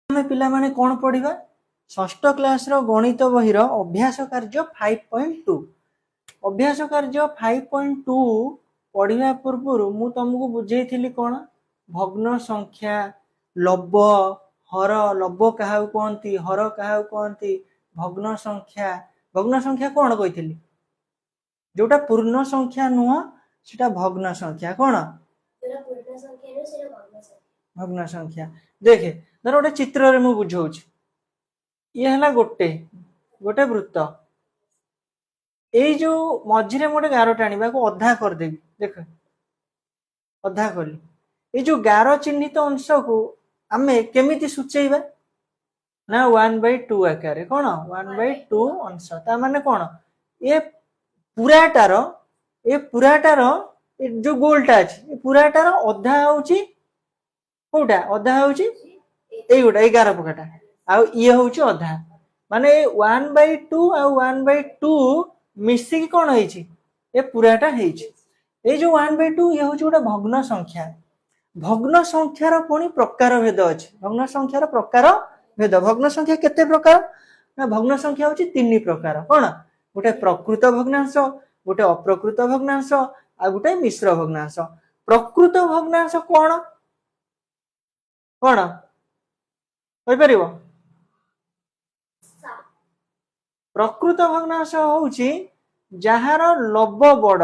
ଆମେ ପିଲାମାନେ କ'ଣ ପଢ଼ିବା? ଷଷ୍ଠ କ୍ଲାସର ଗଣିତ ବହିର ଅଭ୍ୟାସ କାର୍ଯ୍ୟ 5.2 ଅଭ୍ୟାସ କାର୍ଯ୍ୟ 5.2 ପଢ଼ିବା ପୂର୍ବରୁ ମୁଁ ତମକୁ ବୁଝେଇଥିଲି କ'ଣ? ଭଗ୍ନ ସଂଖ୍ୟା, ଲବ, ହର। ଲବ କାହାକୁ କହନ୍ତି, ହର କାହାକୁ କହନ୍ତି, ଭଗ୍ନ ସଂଖ୍ୟା କ'ଣ କହିଥିଲି? ଯୋଉଟା ପୂର୍ଣ୍ଣ ସଂଖ୍ୟା ନୁହଁ ସେଟା ଭଗ୍ନ ସଂଖ୍ୟା। କ'ଣ? ଭଗ୍ନ ସଂଖ୍ୟା। ଦେଖେ ଧର ଗୋଟେ ଚିତ୍ରରେ ମୁଁ ବୁଝଉଛି, ଇଏ ହେଲା ଗୋଟେ ବୃତ୍ତ। ଏଇ ଯୋଉ ମଝିରେ ମୁଁ ଗୋଟେ ଗାର ଟାଣିବାକୁ ଅଧା କରିଦେବି। ଦେଖ ଅଧା କଲି। ଏଇ ଯୋଉ ଗାର ଚିହ୍ନିତ ଅଂଶକୁ ଆମେ କେମିତି ସୂଚେଇବା ନା 1/2 ଆକାରରେ। କ'ଣ? 1/2 ଅଂଶ। ତା ମାନେ କ'ଣ? ଏ ପୁରାଟାର ଯୋଉ ଗୋଲଟା ଅଛି, ଏ ପୁରାଟାର ଅଧା ହଉଛି କୋଉଟା? ଅଧା ହଉଛି ଏଇଗୋଟା, ଏଇ ଗାର ପକାଟା, ଆଉ ଇଏ ହଉଛି ଅଧା। ମାନେ 1/2 ଆଉ 1/2 ମିଶିକି କ'ଣ ହେଇଛି? ଏ ପୁରାଟା ହେଇଛି। ଏଇ ଯୋଉ 1/2 ଇଏ ହଉଛି ଗୋଟେ ଭଗ୍ନ ସଂଖ୍ୟା। ଭଗ୍ନ ସଂଖ୍ୟାର ପୁଣି ପ୍ରକାର ଭେଦ ଅଛି। ଭଗ୍ନ ସଂଖ୍ୟାର ପ୍ରକାର ଭେଦ। ଭଗ୍ନ ସଂଖ୍ୟା କେତେ ପ୍ରକାର? ନା ଭଗ୍ନ ସଂଖ୍ୟା ହଉଛି 3 ପ୍ରକାର। କ'ଣ? ଗୋଟେ ପ୍ରକୃତ ଭଗ୍ନାଂଶ, ଗୋଟେ ଅପ୍ରକୃତ ଭଗ୍ନାଂଶ, ଆଉ ଗୋଟେ ମିଶ୍ର ଭଗ୍ନାଂଶ। ପ୍ରକୃତ ଭଗ୍ନାଂଶ କ'ଣ? କ'ଣ କହିପାରିବ? ପ୍ରକୃତ ଭଗ୍ନାଂଶ ହଉଛି ଯାହାର ଲବ ବଡ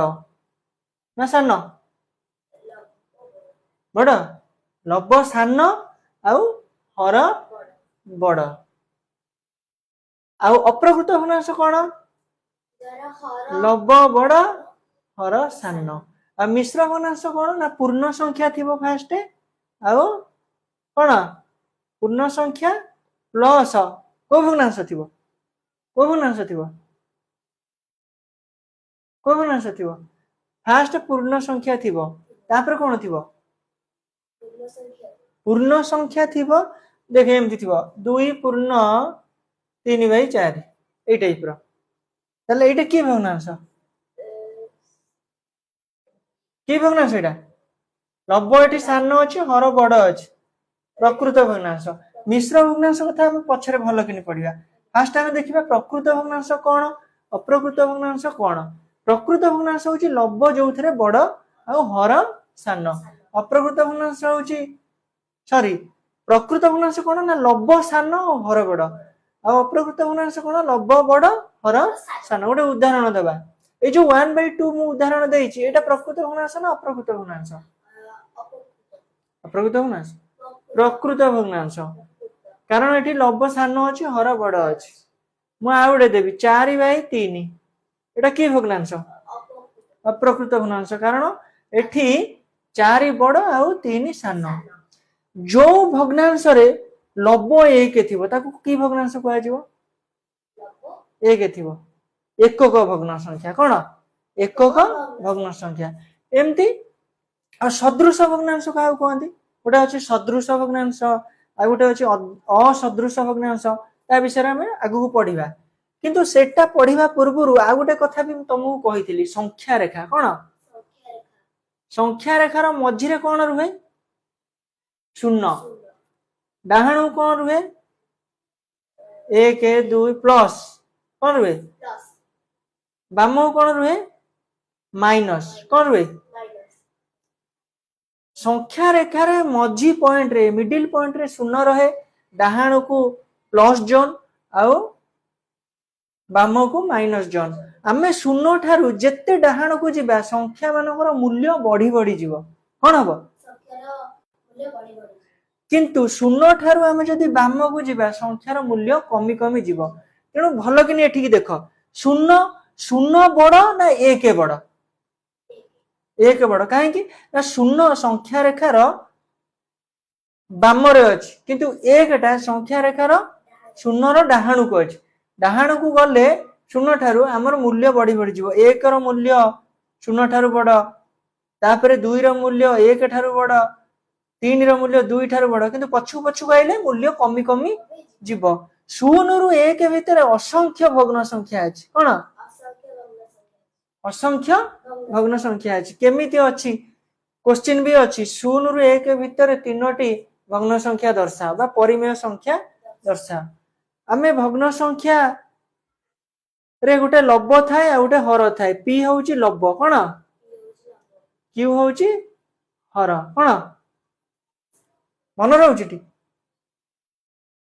ନା ସାନ? ବଡ। ଲବ ସାନ ଆଉ ହର ବଡ। ଆଉ ଅପ୍ରକୃତ ଭଗ୍ନାଂଶ କ'ଣ? ଲବ ବଡ, ହର ସାନ। ଆଉ ମିଶ୍ର ଭଗ୍ନାଂଶ କ'ଣ? ନା ପୂର୍ଣ୍ଣ ସଂଖ୍ୟା ଥିବ ଫାଷ୍ଟ, ଆଉ କ'ଣ? ପୂର୍ଣ୍ଣ ସଂଖ୍ୟା ପ୍ଲସ କୋଉ ଭଗ୍ନାଂଶ ଥିବ? କୋଉ ଭଗ୍ନାଂଶ ଥିବ? କୋଉ ଭଗ୍ନାଂଶ ଥିବ? ଫାଷ୍ଟ ପୂର୍ଣ୍ଣ ସଂଖ୍ୟା ଥିବ, ତାପରେ କ'ଣ ଥିବ? ପୂର୍ଣ୍ଣ ସଂଖ୍ୟା ଥିବ। ଦେଖେ ଏମିତି ଥିବ 2 ପୂର୍ଣ୍ଣ 3/4 ଏଇ ଟାଇପର। ତାହେଲେ ଏଇଟା କି ଭଗ୍ନାଂଶ? କି ଭଗ୍ନାଂଶ ଏଇଟା? ଲବ ଏଠି ସାନ ଅଛି, ହର ବଡ ଅଛି, ପ୍ରକୃତ ଭଗ୍ନାଂଶ। ମିଶ୍ର ଭଗ୍ନାଂଶ କଥା ଆମେ ପଛରେ ଭଲ କିନି ପଢିବା। ଫାଷ୍ଟ ଆମେ ଦେଖିବା ପ୍ରକୃତ ଭଗ୍ନାଂଶ କ'ଣ, ଅପ୍ରକୃତ ଭଗ୍ନାଂଶ କ'ଣ। ପ୍ରକୃତ ଭଗ୍ନାଂଶ ହଉଛି ଲବ ଯୋଉଥିରେ ବଡ ଆଉ ହର ସାନ। ଅପ୍ରକୃତ ଭଗ୍ନାଂଶ ହଉଛି ପ୍ରକୃତ ଭଗ୍ନାଂଶ କ'ଣ? ନା ଲବ ସାନ ଆଉ ହର ବଡ। ଆଉ ଅପ୍ରକୃତ ଭଗ୍ନାଂଶ କ'ଣ? ଲବ ବଡ, ହର ସାନ। ଗୋଟେ ଉଦାହରଣ ଦେବା। ଏଇ ଯୋଉ 1/2 ମୁଁ ଉଦାହରଣ ଦେଇଛି, ଏଇଟା ପ୍ରକୃତ ଭଗ୍ନାଂଶ ନା ଅପ୍ରକୃତ ଭଗ୍ନାଂଶ? ଅପ୍ରକୃତ ଭଗ୍ନାଂଶ। ପ୍ରକୃତ ଭଗ୍ନାଂଶ, କାରଣ ଏଠି ଲବ ସାନ ଅଛି, ହର ବଡ ଅଛି। ମୁଁ ଆଉ ଗୋଟେ ଦେବି 4/3। ଏଟା କି ଭଗ୍ନାଂଶ? ଅପ୍ରକୃତ ଭଗ୍ନାଂଶ, କାରଣ ଏଠି 4 ବଡ ଆଉ 3 ସାନ। ଯୋଉ ଭଗ୍ନାଂଶରେ ଲବ 1 ଥିବ ତାକୁ କି ଭଗ୍ନାଂଶ କୁହାଯିବ? 1 ଥିବ, ଏକକ ଭଗ୍ନ ସଂଖ୍ୟା। କ'ଣ? ଏକକ ଭଗ୍ନ ସଂଖ୍ୟା। ଏମିତି। ଆଉ ସଦୃଶ ଭଗ୍ନାଂଶ କାହାକୁ କହନ୍ତି? ଗୋଟେ ଅଛି ସଦୃଶ ଭଗ୍ନାଂଶ, ଆଉ ଗୋଟେ ଅଛି ଅସଦୃଶ ଭଗ୍ନାଂଶ। ତା ବିଷୟରେ ଆମେ ଆଗକୁ ପଢିବା। କିନ୍ତୁ ସେଟା ପଢିବା ପୂର୍ବରୁ ଆଉ ଗୋଟେ କଥା ବି ମୁଁ ତମକୁ କହିଥିଲି, ସଂଖ୍ୟା ରେଖା। କ'ଣ? ସଂଖ୍ୟା ରେଖାର ମଝିରେ କ'ଣ ରୁହେ? ଶୂନ। ଡାହାଣକୁ କ'ଣ ରୁହେ? 1 2 ପ୍ଲସ୍ କ'ଣ ରୁହେ? ବାମକୁ କ'ଣ ରୁହେ? ମାଇନସ୍ କ'ଣ ରୁହେ? ସଂଖ୍ୟା ରେଖାରେ ମଝି ପଏଣ୍ଟରେ, ମିଡିଲ ପଏଣ୍ଟରେ ଶୂନ ରହେ, ଡାହାଣକୁ ପ୍ଲସ୍ ଜୋନ୍ ଆଉ ବାମକୁ ମାଇନସ୍ ଜୋନ୍। ଆମେ ଶୂନ ଠାରୁ ଯେତେ ଡାହାଣକୁ ଯିବା ସଂଖ୍ୟା ମାନଙ୍କର ମୂଲ୍ୟ ବଢି ବଢି ଯିବ। କ'ଣ ହବ? କିନ୍ତୁ ଶୂନ ଠାରୁ ଆମେ ଯଦି ବାମକୁ ଯିବା ସଂଖ୍ୟାର ମୂଲ୍ୟ କମି କମି ଯିବ। ତେଣୁ ଭଲ କିନି ଏଠିକି ଦେଖ, ଶୂନ ବଡ ନା 1 ବଡ? 1 ବଡ। କାହିଁକି? ନା ଶୂନ ସଂଖ୍ୟା ରେଖାର ବାମରେ ଅଛି, କିନ୍ତୁ 1ଟା ସଂଖ୍ୟା ରେଖାର ଶୂନର ଡାହାଣକୁ ଅଛି। ଡାହାଣକୁ ଗଲେ ଶୂନ ଠାରୁ ଆମର ମୂଲ୍ୟ ବଢି ବଢି ଯିବ। 1ର ମୂଲ୍ୟ ଶୂନ ଠାରୁ ବଡ, ତାପରେ 2ର ମୂଲ୍ୟ 1 ଠାରୁ ବଡ, 3ର ମୂଲ୍ୟ 2 ଠାରୁ ବଡ, କିନ୍ତୁ ପଛକୁ ପଛକୁ ଆଇଲେ ମୂଲ୍ୟ କମି କମି ଯିବ। 0ରୁ 1 ଭିତରେ ଅସଂଖ୍ୟ ଭଗ୍ନ ସଂଖ୍ୟା ଅଛି। କ'ଣ? ଅସଂଖ୍ୟ ଭଗ୍ନ ସଂଖ୍ୟା ଅଛି। କେମିତି ଅଛି? କ୍ୱେଶ୍ଚିନ୍ ବି ଅଛି। 0ରୁ 1 ଭିତରେ 3ଟି भग्न संख्या दर्शा बा परिमेय संख्या दर्शा आमे भग्न संख्या रे गोटे लब थाए आ गोटे हर थाए पी होउची लब कोन क्यू होउची हर कोन मन रहउची टी